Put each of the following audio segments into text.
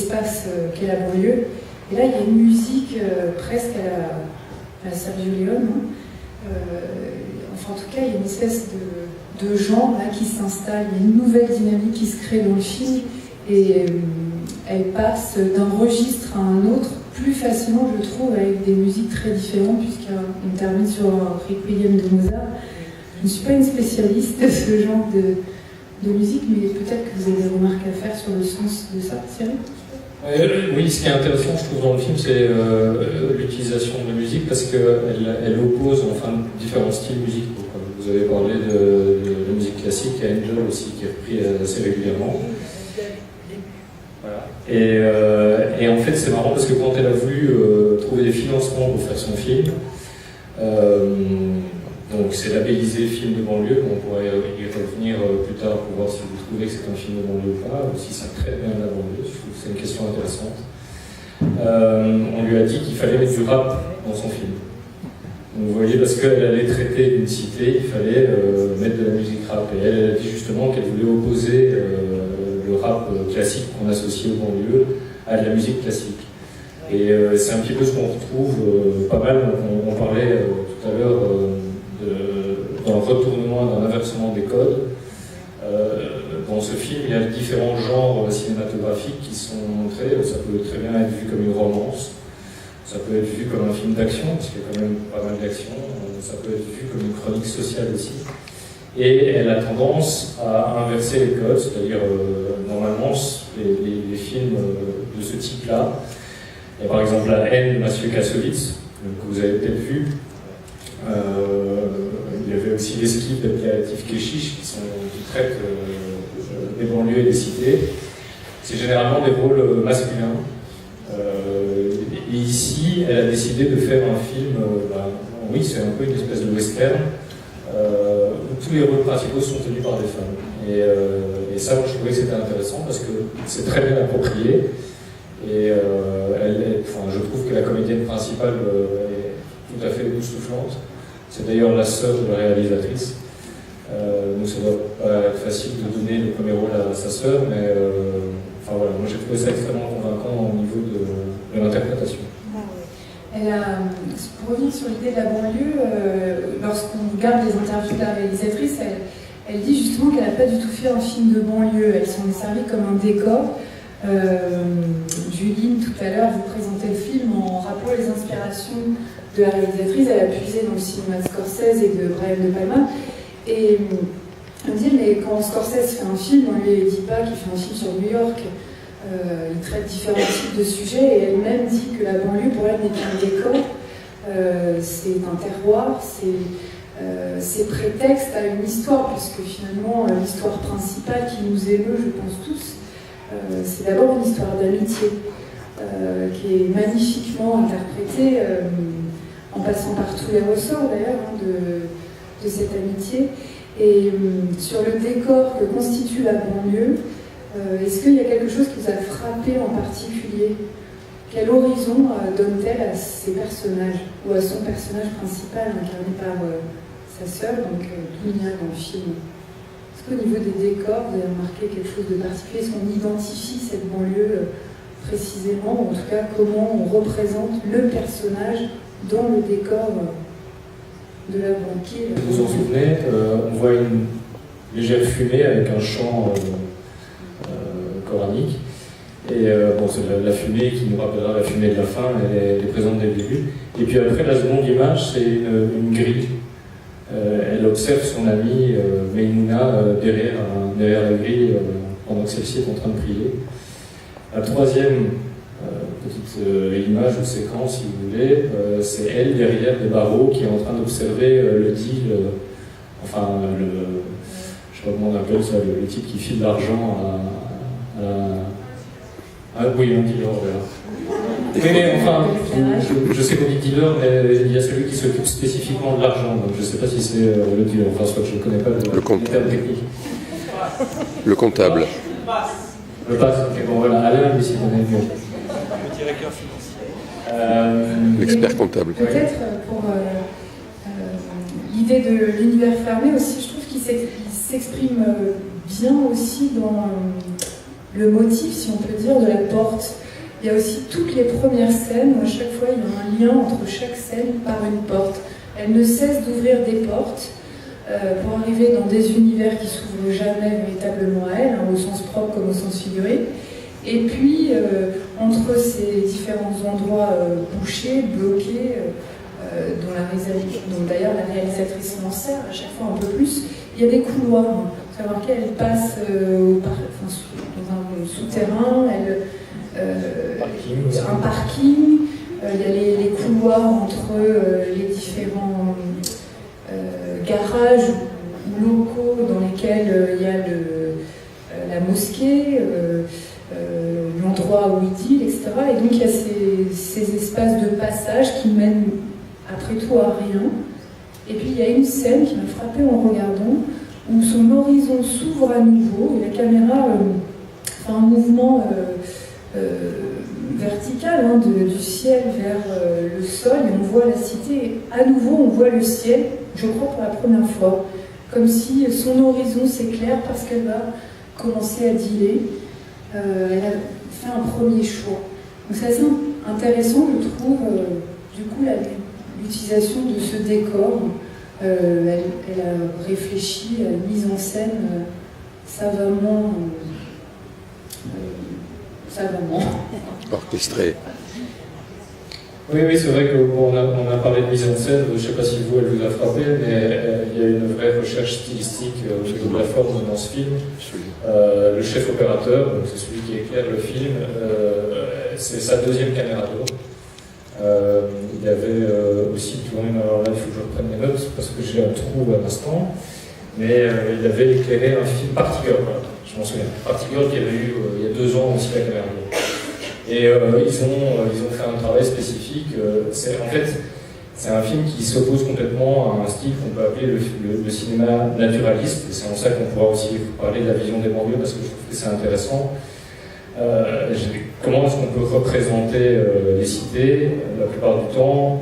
l'espace qu'est la banlieue. Et là, il y a une musique presque à la Sergio Leone. Enfin, en tout cas, il y a une espèce de genre là, qui s'installe. Il y a une nouvelle dynamique qui se crée dans le film. Et elle passe d'un registre à un autre plus facilement, je trouve, avec des musiques très différentes, puisqu'on termine sur un requiem de Mozart. Je ne suis pas une spécialiste de ce genre de musique, mais peut-être que vous avez des remarques à faire sur le sens de ça, Cyril. Oui, ce qui est intéressant, je trouve, dans le film, c'est l'utilisation de la musique, parce qu'elle oppose différents styles musicaux. Vous avez parlé de la musique classique, il y a Angel aussi qui est repris assez régulièrement. Voilà. Et en fait, c'est marrant parce que quand elle a voulu trouver des financements pour faire son film, donc c'est labellisé film de banlieue, on pourrait y revenir plus tard pour voir si vous trouvez que c'est un film de banlieue ou pas, ou si ça traite bien la banlieue. Je trouve que c'est une question intéressante. On lui a dit qu'il fallait mettre du rap dans son film. Donc, vous voyez, parce qu'elle allait traiter d'une cité, il fallait mettre de la musique rap. Et elle a dit justement qu'elle voulait opposer le rap classique qu'on associe aux banlieues à de la musique classique. Et c'est un petit peu ce qu'on retrouve pas mal. On parlait tout à l'heure dans le retournement, dans l'inversement des codes. Dans ce film, il y a différents genres cinématographiques qui sont montrés. Ça peut très bien être vu comme une romance, ça peut être vu comme un film d'action, parce qu'il y a quand même pas mal d'action, ça peut être vu comme une chronique sociale aussi. Et elle a tendance à inverser les codes, c'est-à-dire normalement les films de ce type-là. Il y a par exemple La haine de Mathieu Kassovitz, que vous avez peut-être vu. Il y avait aussi Les Skips de Piatif Keshish qui traitent des banlieues et des cités. C'est généralement des rôles masculins. Et ici, elle a décidé de faire un film, oui, c'est un peu une espèce de western, où tous les rôles principaux sont tenus par des femmes. Et ça, je trouvais que c'était intéressant parce que c'est très bien approprié. Et je trouve que la comédienne principale est tout à fait époustouflante. C'est d'ailleurs la sœur de la réalisatrice. Donc ça doit pas être facile de donner le premier rôle à sa sœur, mais voilà, moi j'ai trouvé ça extrêmement convaincant au niveau de l'interprétation. Pour revenir sur l'idée de la banlieue, lorsqu'on regarde les interviews de la réalisatrice, elle dit justement qu'elle n'a pas du tout fait un film de banlieue, elle s'en est servie comme un décor. Juline, tout à l'heure, vous présentez le film en rappelant les inspirations de la réalisatrice. Elle a puisé dans le cinéma de Scorsese et de Brian De Palma. Et on dit, mais quand Scorsese fait un film, on ne lui dit pas qu'il fait un film sur New York. Il traite différents types de sujets et elle-même dit que la banlieue, pour elle, n'est qu'un décor. C'est un terroir, c'est prétexte à une histoire, puisque finalement, l'histoire principale qui nous émeut, je pense tous, c'est d'abord une histoire d'amitié, qui est magnifiquement interprétée, en passant par tous les ressorts d'ailleurs, de cette amitié. Et sur le décor que constitue la banlieue, est-ce qu'il y a quelque chose qui vous a frappé en particulier? Quel horizon donne-t-elle à ses personnages, ou à son personnage principal, incarné par sa sœur, donc Dunia dans le film? Est-ce qu'au niveau des décors, vous avez remarqué quelque chose de particulier? Est-ce qu'on identifie cette banlieue précisément, ou en tout cas comment on représente le personnage dans le décor de la banquise? Vous vous en souvenez, on voit une légère fumée avec un chant coranique. Et c'est la fumée qui nous rappellera la fumée de la fin, elle est présente dès le début. Et puis après, la seconde image, c'est une grille. Elle observe son amie Meimouna derrière la grille pendant que celle-ci est en train de prier. La troisième petite image ou séquence, si vous voulez, c'est elle derrière des barreaux qui est en train d'observer le deal, je ne sais pas comment on appelle ça, le type qui file l'argent oui, un dealer, voilà. Mais enfin, je sais qu'on dit dealer, mais il y a celui qui s'occupe spécifiquement de l'argent, donc je ne sais pas si c'est le dealer, enfin, soit je ne connais pas le terme technique. Le comptable. Le pass, ok, bon voilà, Alain, lui, s'il connaît mieux. Le directeur financier. L'expert comptable. Peut-être pour l'idée de l'univers fermé aussi, je trouve qu'il s'exprime bien aussi le motif, si on peut dire, de la porte. Il y a aussi toutes les premières scènes, où à chaque fois il y a un lien entre chaque scène par une porte. Elle ne cesse d'ouvrir des portes pour arriver dans des univers qui s'ouvrent jamais véritablement à elle, au sens propre comme au sens figuré. Et puis, entre ces différents endroits bouchés, bloqués, dont d'ailleurs la réalisatrice s'en sert à chaque fois un peu plus, il y a des couloirs. Savoir qu'elle passe dans un souterrain, un parking, il y a les couloirs entre les différents garages ou locaux dans lesquels il y a la mosquée, l'endroit où il deal, etc. Et donc il y a ces espaces de passage qui mènent après tout à rien. Et puis il y a une scène qui m'a frappée en regardant, où son horizon s'ouvre à nouveau, et la caméra fait un mouvement vertical du ciel vers le sol, et on voit la cité, et à nouveau on voit le ciel, je crois pour la première fois, comme si son horizon s'éclaire parce qu'elle va commencer à dealer. Elle a fait un premier choix. Donc c'est assez intéressant, je trouve, du coup, l'utilisation de ce décor. Elle a réfléchi à une mise en scène savamment orchestrée. Oui, c'est vrai qu'on a parlé de mise en scène, je ne sais pas si vous, elle vous a frappé, mais il y a une vraie recherche stylistique au niveau de la forme dans ce film. Le chef opérateur, donc c'est celui qui éclaire le film, c'est sa deuxième caméra d'eau. Il y avait aussi tourné, alors là il faut que je reprenne mes notes parce que j'ai un trou à l'instant, mais il avait éclairé un film Party Girl, voilà, je m'en souviens, Party Girl qui avait eu il y a 2 ans aussi la caméra d'eau. Et ils ont fait un travail spécifique. En fait, c'est un film qui s'oppose complètement à un style qu'on peut appeler le cinéma naturaliste. Et c'est en ça qu'on pourra aussi parler de la vision des banlieues, parce que je trouve que c'est intéressant. Comment est-ce qu'on peut représenter les cités? La plupart du temps,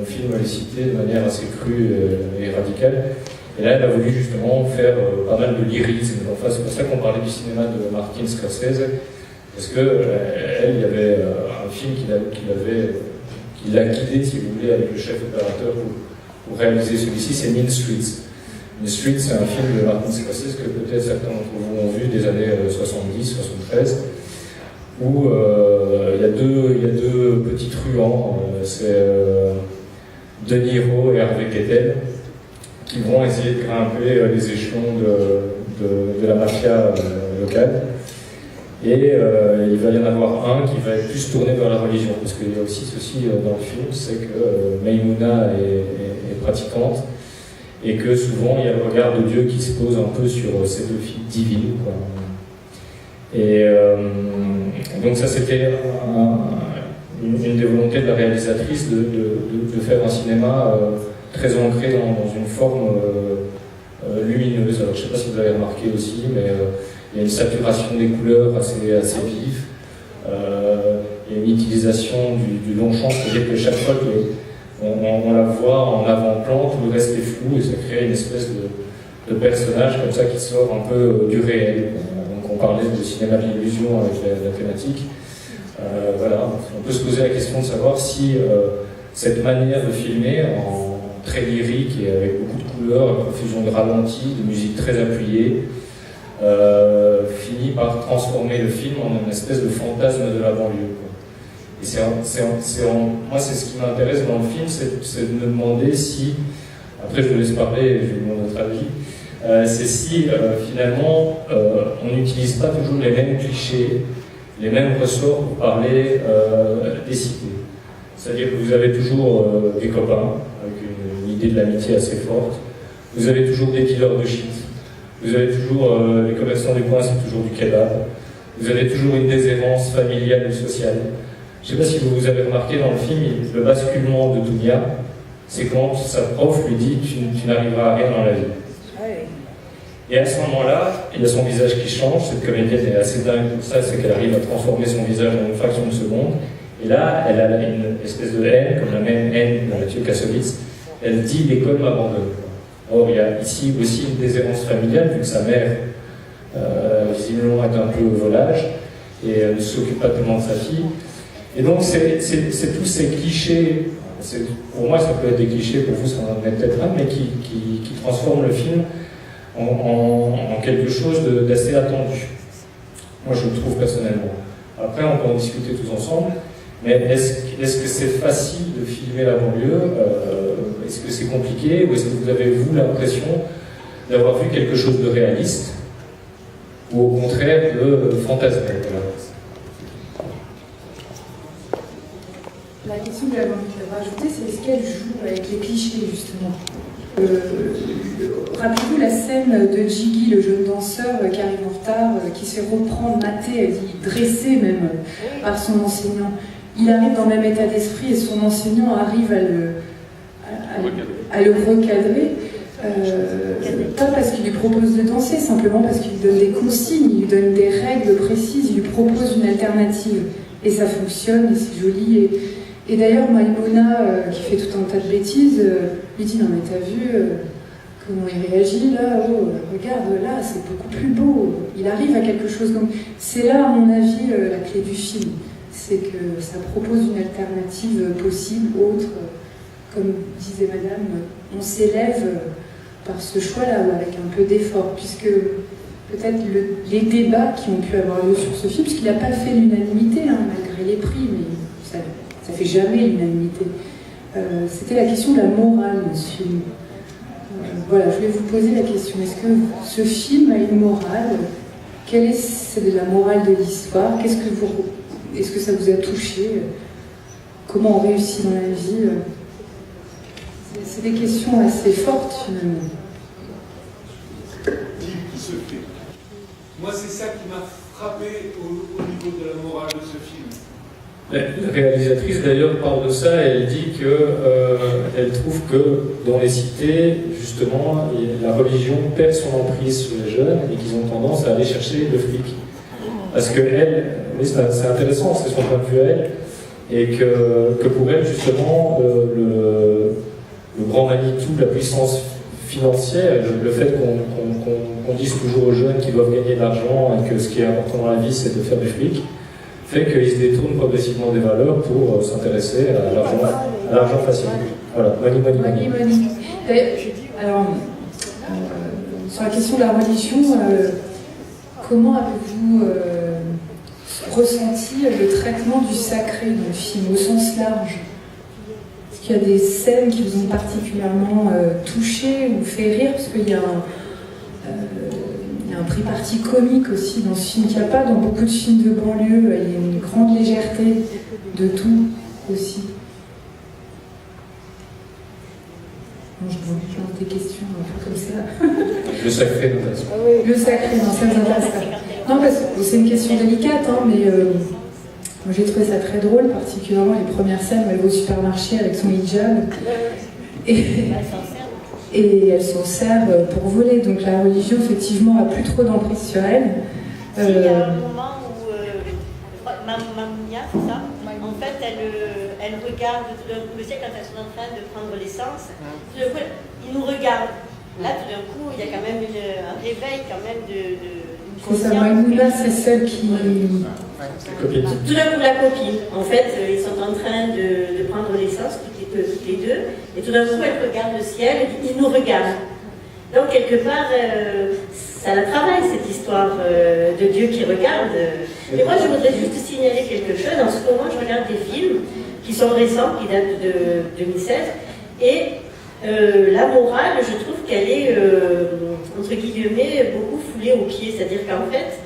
on filme les cités de manière assez crue et radicale. Et là, elle a voulu justement faire pas mal de lyrisme. Enfin, c'est pour ça qu'on parlait du cinéma de Martin Scorsese. Parce que elle, il y avait un film qui l'a guidé, si vous voulez, avec le chef opérateur pour réaliser celui-ci, c'est Mean Streets. Mean Streets, c'est un film de Martin Scorsese que peut-être certains d'entre vous ont vu des années 70-73, où il y a deux petits truands, c'est De Niro et Harvey Keitel, qui vont essayer de grimper les échelons de la mafia locale. Et il va y en avoir un qui va être plus tourné vers la religion, parce qu'il y a aussi ceci dans le film, c'est que Maïmouna est pratiquante, et que souvent il y a le regard de Dieu qui se pose un peu sur ces 2 filles divines, quoi. Et donc ça c'était une des volontés de la réalisatrice de faire un cinéma très ancré dans une forme lumineuse. Alors je ne sais pas si vous avez remarqué aussi, mais il y a une saturation des couleurs assez vive. Il y a une utilisation du long champ, c'est-à-dire que chaque fois qu'on la voit en avant-plan, tout le reste est flou et ça crée une espèce de personnage comme ça qui sort un peu du réel. Donc on parlait de cinéma de l'illusion avec la thématique. Voilà, on peut se poser la question de savoir si cette manière de filmer en très lyrique et avec beaucoup de couleurs, une profusion de ralentis, de musique très appuyée, finit par transformer le film en une espèce de fantasme de la banlieue, quoi. Et moi, c'est ce qui m'intéresse dans le film, c'est de me demander si, après je vous laisse parler et je vais vous demander votre avis, c'est si finalement on n'utilise pas toujours les mêmes clichés, les mêmes ressorts pour parler des cités. C'est-à-dire que vous avez toujours des copains, avec une idée de l'amitié assez forte, vous avez toujours des dealers de shit. Vous avez toujours les commerçants du coin, c'est toujours du kebab. Vous avez toujours une déshérence familiale ou sociale. Je ne sais pas si vous avez remarqué dans le film, le basculement de Dounia, c'est quand sa prof lui dit tu n'arriveras à rien dans la vie. Et à ce moment-là, il y a son visage qui change. Cette comédienne est assez dingue pour ça, c'est qu'elle arrive à transformer son visage en une fraction de seconde. Et là, elle a une espèce de haine, comme la même haine de Mathieu Kassovitz. Elle dit l'école m'abandonne. Or, il y a ici aussi une déshérence familiale, vu que sa mère visiblement est un peu volage et ne s'occupe pas tellement de sa fille. Et donc c'est tous ces clichés, pour moi ça peut être des clichés, pour vous ça en est peut-être un, mais qui transforment le film en quelque chose d'assez attendu. Moi je le trouve personnellement. Après on peut en discuter tous ensemble, mais est-ce que c'est facile de filmer la banlieue? Est-ce que c'est compliqué, ou est-ce que vous avez, vous, l'impression d'avoir vu quelque chose de réaliste, ou au contraire de fantasmé? La question que j'avais envie de rajouter, c'est est-ce qu'elle joue avec les clichés, justement. Rappelez-vous la scène de Jiggy, le jeune danseur qui arrive en retard, qui se fait reprendre, maté, dressé même par son enseignant. Il arrive dans le même état d'esprit et son enseignant arrive à le recadrer. Pas parce qu'il lui propose de danser, simplement parce qu'il lui donne des consignes, il lui donne des règles précises, il lui propose une alternative. Et ça fonctionne, et c'est joli. Et d'ailleurs, Maïmouna, qui fait tout un tas de bêtises, lui dit « Non mais t'as vu comment il réagit là? Oh, regarde là, c'est beaucoup plus beau. » Il arrive à quelque chose comme... C'est là, à mon avis, la clé du film. C'est que ça propose une alternative possible, autre. Comme disait Madame, on s'élève par ce choix-là, avec un peu d'effort, puisque peut-être les débats qui ont pu avoir lieu sur ce film, puisqu'il n'a pas fait l'unanimité, malgré les prix, mais ça ne fait jamais l'unanimité. C'était la question de la morale de ce film. Voilà, je voulais vous poser la question, est-ce que ce film a une morale? Quelle est la morale de l'histoire? Est-ce que ça vous a touché? Comment on réussit dans la vie? C'est des questions assez fortes, finalement. Qui se fait. Moi, c'est ça qui m'a frappé au niveau de la morale de ce film. La réalisatrice, d'ailleurs, parle de ça. Elle dit qu'elle trouve que dans les cités, justement, la religion perd son emprise sur les jeunes et qu'ils ont tendance à aller chercher le fric. Parce que c'est intéressant, c'est son point de vue à elle, et que pour elle, justement, le grand Manitou, la puissance financière, le fait qu'on dise toujours aux jeunes qu'ils doivent gagner de l'argent et que ce qui est important dans la vie, c'est de faire du fric, fait qu'ils se détournent progressivement des valeurs pour s'intéresser à l'argent facile. Voilà, money. Alors, sur la question de la religion, comment avez-vous ressenti le traitement du sacré dans le film, au sens large? Est-ce qu'il y a des scènes qui vous ont particulièrement touché ou fait rire? Parce qu'il y a un pris parti comique aussi dans ce film qu'il n'y a pas dans beaucoup de films de banlieue. Il y a une grande légèreté de tout aussi. Je lance des questions un peu comme ça. Le sacré m'intéresse pas. Le sacré, non, ça ne m'intéresse pas. Non, parce que c'est une question délicate, mais moi j'ai trouvé ça très drôle, particulièrement les premières scènes où elle va au supermarché avec son hijab. Et elle s'en sert pour voler. Donc la religion, effectivement, n'a plus trop d'emprise sur elle. Il y a un moment où Mamounia, c'est ça? En fait, elle regarde tout d'un coup le ciel quand elles sont en train de prendre l'essence. Tout d'un coup, ils nous regardent. Là, tout d'un coup, il y a quand même un réveil quand même d'une conscience. Maïmouna, c'est celle qui... Tout d'un coup, la copine. En fait, ils sont en train de prendre l'essence, toutes les deux. Et tout d'un coup, elle regarde le ciel et ils nous regardent. Donc, quelque part, ça la travaille, cette histoire de Dieu qui regarde. Et moi, je voudrais juste signaler quelque chose. En ce moment, je regarde des films qui sont récents, qui datent de 2016. Et la morale, je trouve qu'elle est, entre guillemets, beaucoup foulée aux pieds. C'est-à-dire qu'en fait,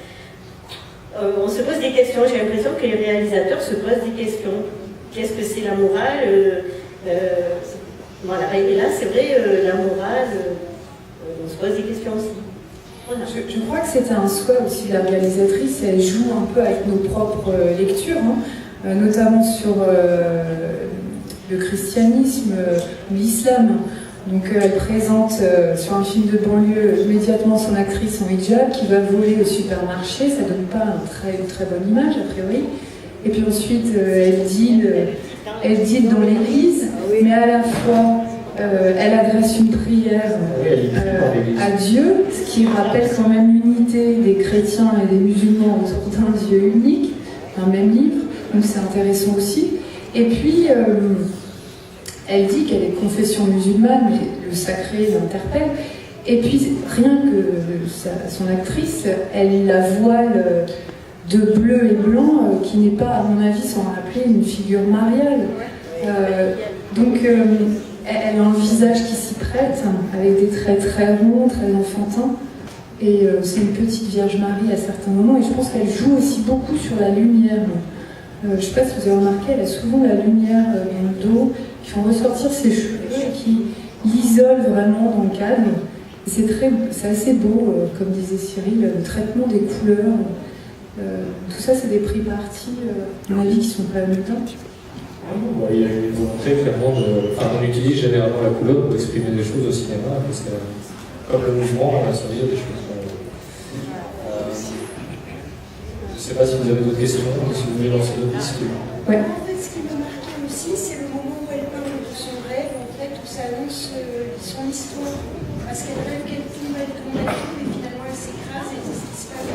on se pose des questions. J'ai l'impression que les réalisateurs se posent des questions. Qu'est-ce que c'est la morale? Voilà. Et là, c'est vrai, la morale, on se pose des questions aussi. Voilà. Je crois que c'était un souhait aussi de la réalisatrice. Elle joue un peu avec nos propres lectures, notamment sur le christianisme, l'islam. Donc elle présente sur un film de banlieue immédiatement son actrice en hijab qui va voler au supermarché. Ça donne pas une très bonne image a priori. Et puis ensuite elle deal dans l'église, mais à la fois elle adresse une prière à Dieu, ce qui rappelle quand même l'unité des chrétiens et des musulmans autour d'un Dieu unique, un même livre, donc c'est intéressant aussi. Et puis, elle dit qu'elle est de confession musulmane, mais le sacré l'interpelle. Et puis, rien que son actrice, elle la voile de bleu et blanc, qui n'est pas, à mon avis, sans rappeler, une figure mariale. Donc, elle a un visage qui s'y prête, avec des traits très ronds, très enfantins. Et c'est une petite Vierge Marie à certains moments. Et je pense qu'elle joue aussi beaucoup sur la lumière. Je ne sais pas si vous avez remarqué, elle a souvent la lumière dans le dos, qui font ressortir ses cheveux et qui l'isole vraiment dans le cadre. C'est assez beau, comme disait Cyril, le traitement des couleurs. Tout ça, c'est des pris partis, à mon avis, qui sont pas anodins. Il y a une volonté clairement on utilise généralement la couleur pour exprimer des choses au cinéma, parce que, comme le mouvement, on a sorti des choses. Je ne sais pas si vous avez d'autres questions, si vous voulez lancer d'autres pistes. Ouais. En fait, ce qui m'a marqué aussi, c'est le moment où elle parle de son rêve, en fait, où ça annonce son histoire. Parce qu'elle rêve qu'elle tombe, elle tombe, elle tombe, et finalement elle s'écrase et c'est ce qui se passe.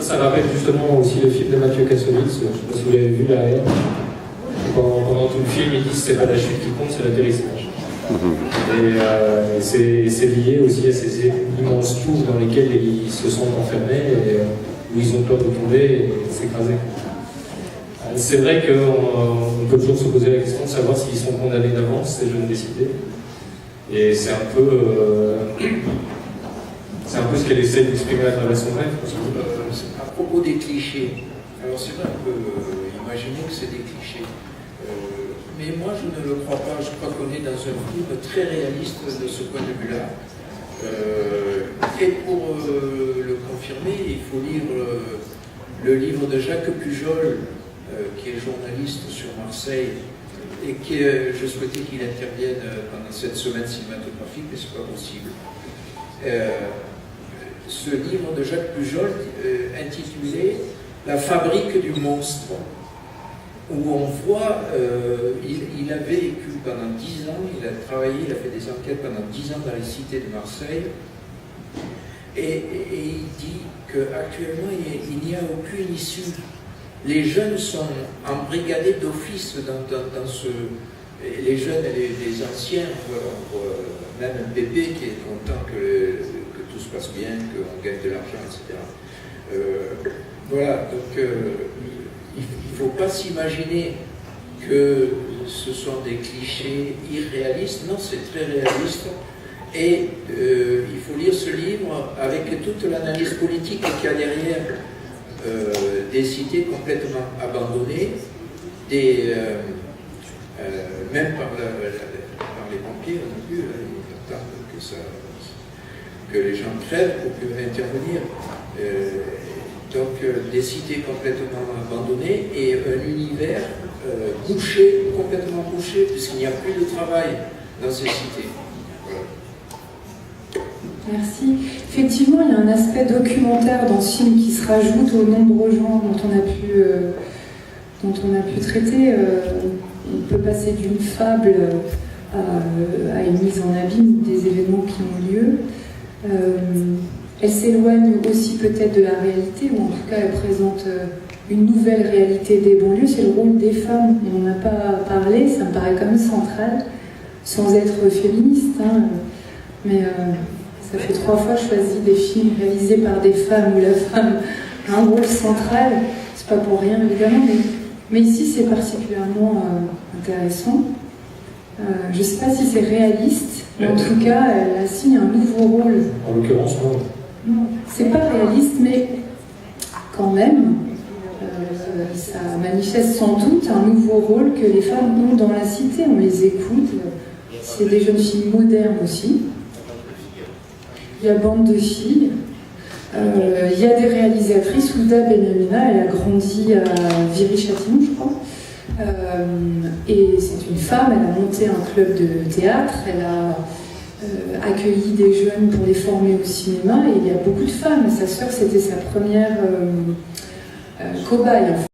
Ça rappelle justement aussi le film de Mathieu Kassovitz, je ne sais pas si vous l'avez vu là. Pendant tout le film, il dit que c'est pas la chute qui compte, c'est l'atterrissage. Et c'est lié aussi à ces immenses tours dans lesquels ils se sont enfermés et où ils ont peur de tomber et s'écraser. C'est vrai qu'on peut toujours se poser la question de savoir s'ils sont condamnés d'avance, ces jeunes décidés. Et c'est un peu ce qu'elle essaie d'exprimer à travers son rêve. À propos des clichés, alors c'est vrai qu'on peut imaginer que c'est des clichés. Mais moi je ne le crois pas, je crois qu'on est dans un film très réaliste de ce point de vue-là. Et pour le confirmer, il faut lire le livre de Jacques Pujol, qui est journaliste sur Marseille, et je souhaitais qu'il intervienne pendant cette semaine cinématographique, mais ce n'est pas possible. Ce livre de Jacques Pujol, intitulé « La fabrique du monstre », où on voit, il a vécu pendant 10 ans, il a travaillé, il a fait des enquêtes pendant 10 ans dans les cités de Marseille, et il dit qu'actuellement il n'y a aucune issue. Les jeunes sont embrigadés d'office dans ce... Les jeunes et les anciens, même un bébé qui est content que tout se passe bien, qu'on gagne de l'argent, etc. Voilà, donc il ne faut pas s'imaginer que ce sont des clichés irréalistes. Non, c'est très réaliste. Et il faut lire ce livre avec toute l'analyse politique qu'il y a derrière. Des cités complètement abandonnées, même par les pompiers, on a vu, ils attendent que les gens crèvent pour pouvoir intervenir. Donc des cités complètement abandonnées et un univers bouché, complètement bouché, puisqu'il n'y a plus de travail dans ces cités. Voilà. Merci. Effectivement, il y a un aspect documentaire dans ce film qui se rajoute aux nombreux genres dont on a pu traiter. On peut passer d'une fable à une mise en abîme des événements qui ont lieu. Elle s'éloigne aussi peut-être de la réalité, ou en tout cas elle présente une nouvelle réalité des banlieues. C'est le rôle des femmes. On n'en a pas parlé, ça me paraît quand même central, sans être féministe. Mais ça fait 3 fois que je choisis des films réalisés par des femmes où la femme a un rôle central. C'est pas pour rien évidemment, mais ici c'est particulièrement intéressant. Je ne sais pas si c'est réaliste, mais en tout cas elle assigne un nouveau rôle. En l'occurrence, non. Non, c'est pas réaliste, mais quand même, ça manifeste sans doute un nouveau rôle que les femmes ont dans la cité. On les écoute. C'est des jeunes filles modernes aussi. Il y a Bande de filles. Il y a des réalisatrices. Ouda Benhamina, elle a grandi à Viry-Châtillon, je crois. Et c'est une femme, elle a monté un club de théâtre, elle a accueilli des jeunes pour les former au cinéma, et il y a beaucoup de femmes. Sa sœur, c'était sa première cobaye.